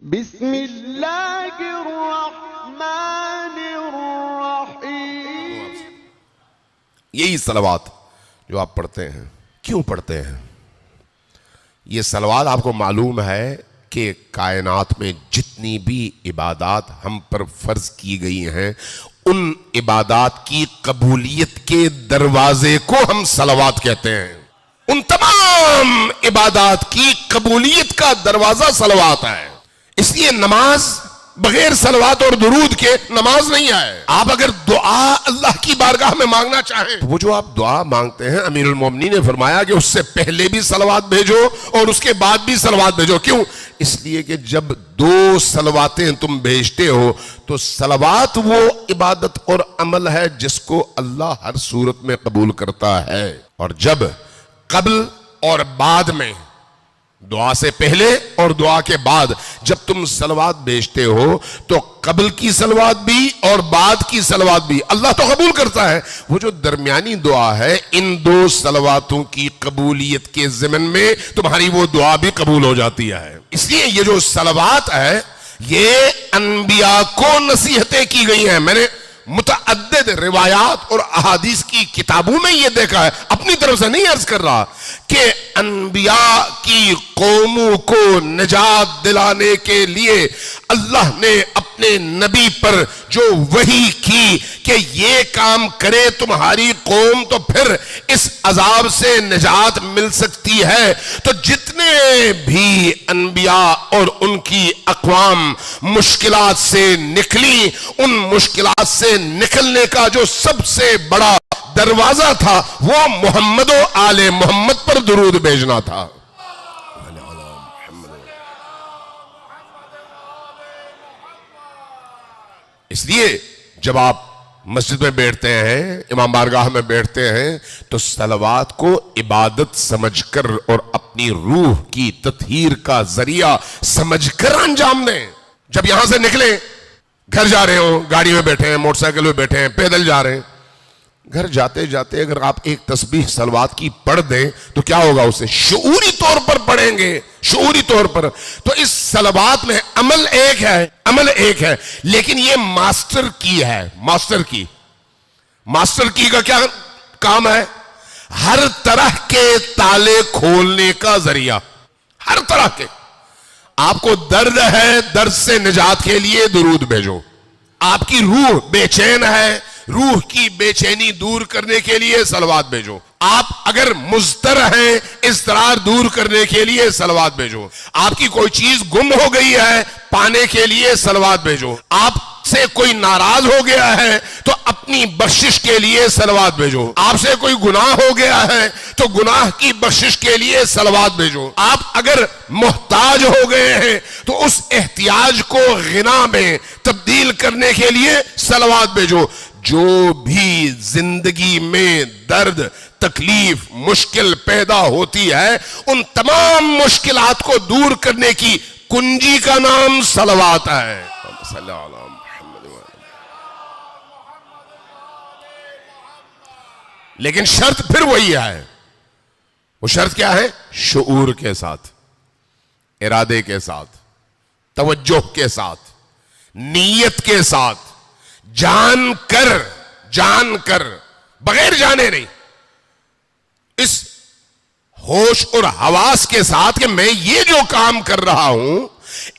बिस्मिल्लाहिर्रहमानिर्रहीम। यही सलवात जो आप पढ़ते हैं, क्यों पढ़ते हैं? ये सलवात आपको मालूम है कि कायनात में जितनी भी इबादात हम पर फर्ज की गई हैं, उन इबादात की कबूलियत के दरवाजे को हम सलवात कहते हैं। उन तमाम इबादात की कबूलियत का दरवाजा सलवात है। इसलिए नमाज बगैर सलवात और दुरूद के नमाज नहीं है। आप अगर दुआ अल्लाह की बारगाह में मांगना चाहें, तो वो जो आप दुआ मांगते हैं, अमीरुल मोमिनीन ने फरमाया कि उससे पहले भी सलवात भेजो और उसके बाद भी सलवात भेजो। क्यों? इसलिए कि जब दो सलवातें तुम भेजते हो तो सलवात वो इबादत और अमल है जिसको अल्लाह हर सूरत में कबूल करता है। और जब कब्ल और बाद में, दुआ से पहले और दुआ के बाद जब तुम सलवात भेजते हो तो कब्ल की सलवात भी और बाद की सलवात भी अल्लाह तो कबूल करता है। वो जो दरमियानी दुआ है, इन दो सलवातों की कबूलियत के ज़िमन में तुम्हारी वो दुआ भी कबूल हो जाती है। इसलिए ये जो सलवात है, ये अनबिया को नसीहतें की गई हैं। मैंने मुतअद्दिद रिवायात और अहादीस की किताबों में यह देखा है, अपनी तरफ से नहीं अर्ज कर रहा, कि अनबिया की कौमों को निजात दिलाने के लिए अल्लाह ने अपने नबी पर जो वही की कि ये काम करे तुम्हारी कौम तो फिर इस अजाब से निजात मिल सकती है। तो जितने भी अनबिया और उनकी अक़वाम मुश्किलात से निकली, उन मुश्किलात से निकलने का जो सबसे बड़ा दरवाजा था वो मोहम्मद और आले मोहम्मद पर दुरूद भेजना था। इसलिए जब आप मस्जिद में बैठते हैं, इमाम बारगाह में बैठते हैं, तो सलवात को इबादत समझकर और अपनी रूह की तत्हीर का जरिया समझकर अंजाम दें। जब यहां से निकले, घर जा रहे हो, गाड़ी में बैठे हैं, मोटरसाइकिल में बैठे हैं, पैदल जा रहे हैं, घर जाते जाते अगर आप एक तस्बीह सलवात की पढ़ दें तो क्या होगा? उसे शऊरी तौर पर पढ़ेंगे, शऊरी तौर पर। तो इस सलवात में अमल एक है, अमल एक है, लेकिन ये मास्टर की है। मास्टर की, मास्टर की का क्या काम है? हर तरह के ताले खोलने का जरिया, हर तरह के। आपको दर्द है, दर्द से निजात के लिए दुरूद भेजो। आपकी रूह बेचैन है, रूह की बेचैनी दूर करने के लिए सलवात भेजो। आप अगर मुज़तर हैं, इज़्तिरार दूर करने के लिए सलवात भेजो। आपकी कोई चीज गुम हो गई है, पाने के लिए सलवात भेजो। आपसे कोई नाराज हो गया है तो अपनी बख्शिश के लिए सलवात भेजो। आपसे कोई गुनाह हो गया है तो गुनाह की बख्शिश के लिए सलवात भेजो। आप अगर मोहताज हो गए हैं तो उस एहतियाज को गिना में तब्दील करने के लिए सलवात भेजो। जो भी जिंदगी में दर्द, तकलीफ, मुश्किल पैदा होती है, उन तमाम मुश्किलात को दूर करने की कुंजी का नाम सलवात है। लेकिन शर्त फिर वही है। वो शर्त क्या है? शऊर के साथ, इरादे के साथ, तवज्जो के साथ, नीयत के साथ, जानकर, बगैर जाने नहीं, इस होश और हवास के साथ कि मैं ये जो काम कर रहा हूं,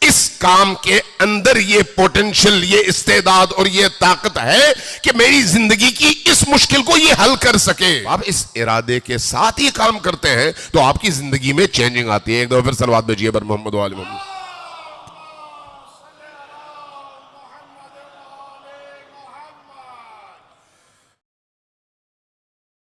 इस काम के अंदर ये पोटेंशियल, ये इस्तेदाद और ये ताकत है कि मेरी जिंदगी की इस मुश्किल को ये हल कर सके। आप इस इरादे के साथ ही काम करते हैं तो आपकी जिंदगी में चेंजिंग आती है। एक दो फिर सलवात भेजिए बर मोहम्मद वाले मोहम्मद।